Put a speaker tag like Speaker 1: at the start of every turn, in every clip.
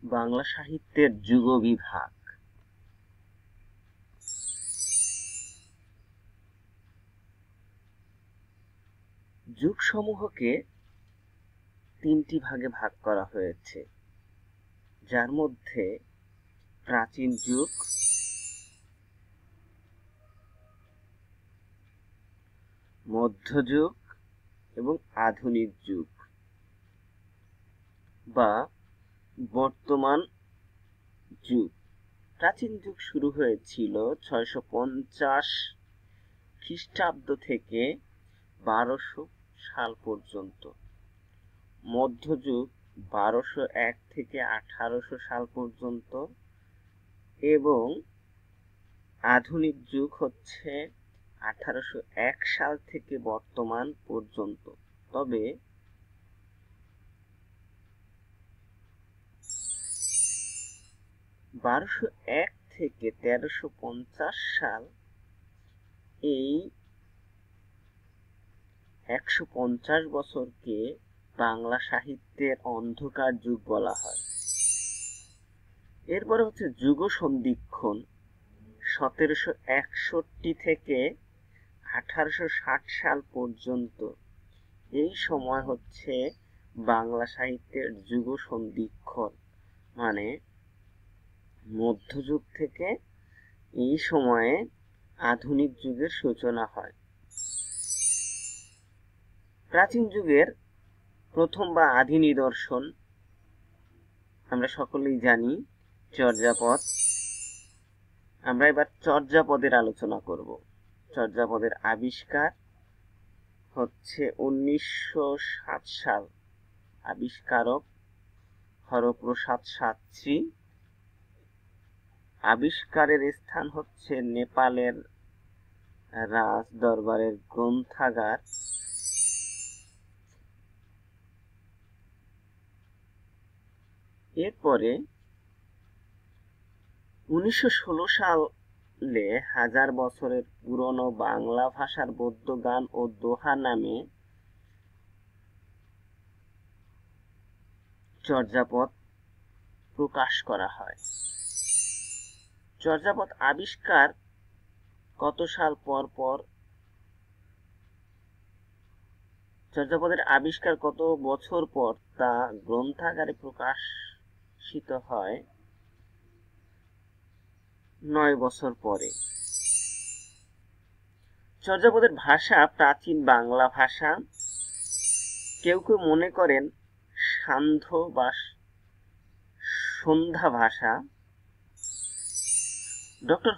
Speaker 1: বাংলা সাহিত্যের যুগবিভাগ। যুগসমূহকে তিনটি ভাগে ভাগ করা হয়েছে, যার মধ্যে প্রাচীন যুগ, মধ্যযুগ এবং আধুনিক যুগ বা বর্তমান যুগ। প্রাচীন যুগ শুরু হয়েছিল 650 খ্রিস্টাব্দ থেকে 1200 সাল পর্যন্ত। মধ্যযুগ 1201 থেকে 1800 সাল পর্যন্ত এবং আধুনিক যুগ হচ্ছে 1801 সাল থেকে বর্তমান পর্যন্ত। তবে 1201 থেকে 1350 সাল, এই 150 বছরকে বাংলা সাহিত্যের অন্ধকার যুগ বলা হয়। এরপরে হচ্ছে যুগ সন্ধিক্ষণ 1761 থেকে 1860 সাল পর্যন্ত। এই সময় হচ্ছে বাংলা সাহিত্যের যুগ সন্ধিক্ষণ, মানে মধ্যযুগ থেকে এই সময়ে আধুনিক যুগের সূচনা হয়। প্রাচীন যুগের প্রথম বা আদি নিদর্শন আমরা সকলেই জানি চর্যাপদ। আমরা এবার চর্যাপদের আলোচনা করব। চর্যাপদের আবিষ্কার হচ্ছে 1907 সাল। আবিষ্কারক হরপ্রসাদ শাস্ত্রী। আবিষ্কারের স্থান হচ্ছে নেপালের রাজ দরবারের গ্রন্থাগার। এরপরে 1916 সালে হাজার বছরের পুরনো বাংলা ভাষার বৌদ্ধ গান ও দোহা নামে চর্যাপদ প্রকাশ করা হয়। চর্যাপদ আবিষ্কার কত সাল পর পর, চর্যাপদের আবিষ্কার কত বছর পর তা গ্রন্থাগারে প্রকাশিত হয় 9 বছর পরে। চর্যাপদের ভাষা প্রাচীন বাংলা ভাষা। কেউ কেউ মনে করেন সান্ধ্য বা সন্ধ্যা ভাষা। ডক্টর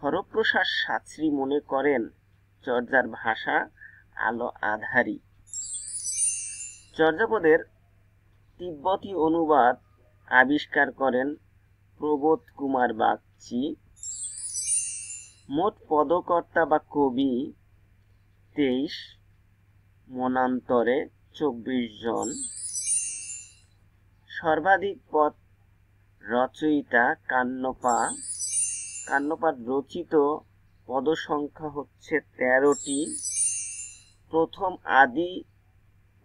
Speaker 1: হরপ্রসাদ শাস্ত্রী মনে করেন চর্যার ভাষা আলো আধারী। চর্যাপদের তিব্বতী অনুবাদ আবিষ্কার করেন প্রবোধ কুমার বাগচি। মোট পদকর্তা বা কবি 23, মনান্তরে 24 জন। সর্বাধিক পদ রচয়িতা কান্নপার রচিত পদসংখ্যা হচ্ছে 13টি। প্রথম আদি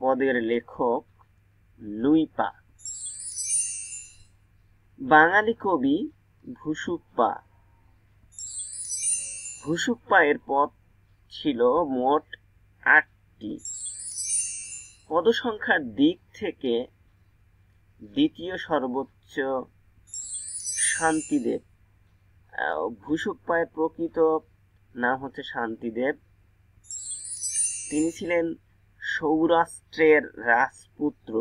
Speaker 1: পদের লেখক লুইপা। বাঙালি কবি ভুসুপ্পা এর পদ ছিল মোট 8টি। পদসংখ্যার দিক থেকে দ্বিতীয় সর্বোচ্চ শান্তিদেব। ভুসুপ্পা এর প্রকৃত নাম হচ্ছে শান্তিদেব। তিনি ছিলেন সৌরাষ্ট্রের রাজপুত্র।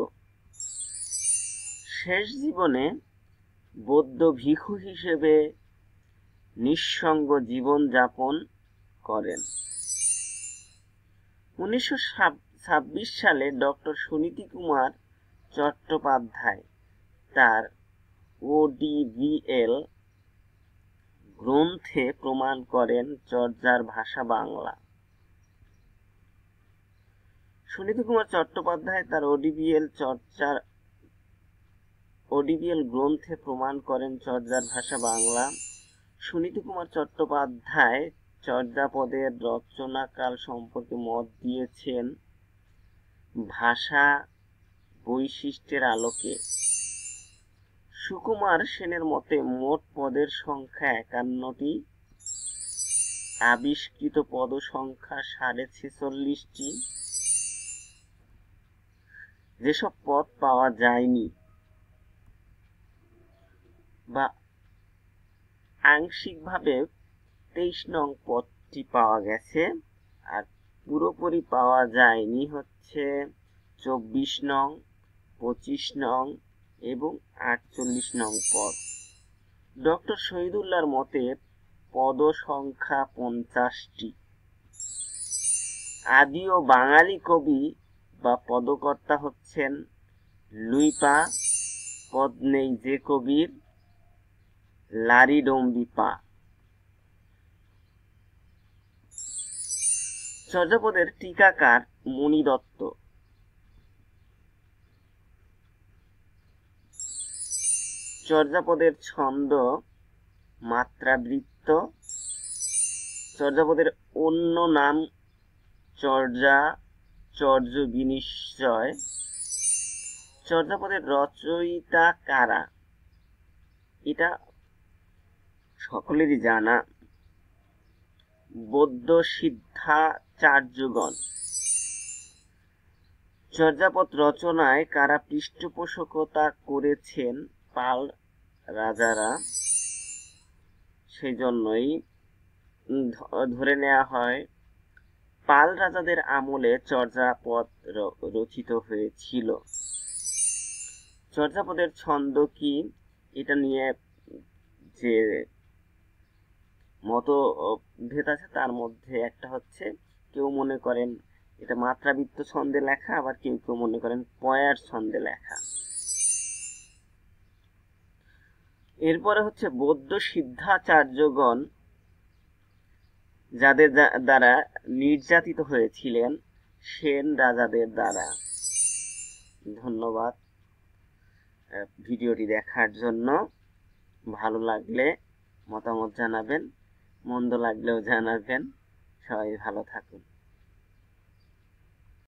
Speaker 1: শেষ জীবনে বৌদ্ধ ভিক্ষু হিসেবে নিঃসঙ্গ জীবন যাপন করেন। 1926 সালে ডক্টর সুনীতি কুমার চট্টোপাধ্যায় তার ODBL গ্রন্থে প্রমাণ করেন চর্যার ভাষা বাংলা। সুনীতি কুমার চট্টোপাধ্যায় তার ODBL গ্রন্থে প্রমাণ করেন চর্যার ভাষা বাংলা। সুনীতি কুমার চট্টোপাধ্যায় চর্যাপদের রচনাকাল সম্পর্কে মত দিয়েছেন ভাষা বৈশিষ্ট্যের আলোকে। সুকুমার সেনের মতে মোট পদের সংখ্যা 51টি, আবিষ্কৃত পদ সংখ্যা 46.5টি। যেসব পদ পাওয়া যায়নি বা আংশিকভাবে 23 নং পদটি পাওয়া গেছে, আর পুরোপুরি পাওয়া যায়নি হচ্ছে 24 নং, 25 নং এবং 48 নং পদ। ডক্টর শহীদুল্লাহর মতে পদ সংখ্যা 50টি। আদিও বাঙালি কবি বা পদকর্তা হচ্ছেন লুইপা, পদ নেই যে কবির, লারিডম্বি পা। চর্যাপদের টিকাকার মণি দত্ত। চর্যাপদের ছন্দ মাত্রাবৃত্ত। চর্যাপদের অন্য নাম চর্যা, চর্য বিনিশ্চয়। চর্যাপদের রচয়িতা কারা? এটা সকলেরই জানা, বৌদ্ধ সিদ্ধাচার্যগণ। চর্যাপদ রচনায় কারা পৃষ্ঠপোষকতা করেছেন? পাল রাজারা। সেই জন্যই ধরে নেওয়া হয় পাল রাজাদের আমলে চর্যাপদ রচিত হয়েছিল। চর্যাপদের ছন্দ কি, এটা নিয়ে যে মতভেদ আছে তার মধ্যে একটা হচ্ছে, কেউ মনে করেন এটা মাত্রাবৃত্ত ছন্দে লেখা, আবার কেউ কেউ মনে করেন পয়ার ছন্দে লেখা। এরপরে হচ্ছে বৌদ্ধ সিদ্ধাচার্যগণ যাদের দ্বারা নির্যাতিত হয়েছিলেন সেন রাজাদের দ্বারা। ধন্যবাদ ভিডিওটি দেখার জন্য। ভালো লাগলে মতামত জানাবেন, মন্দ লাগলেও জানাবেন। সবাই ভালো থাকুন।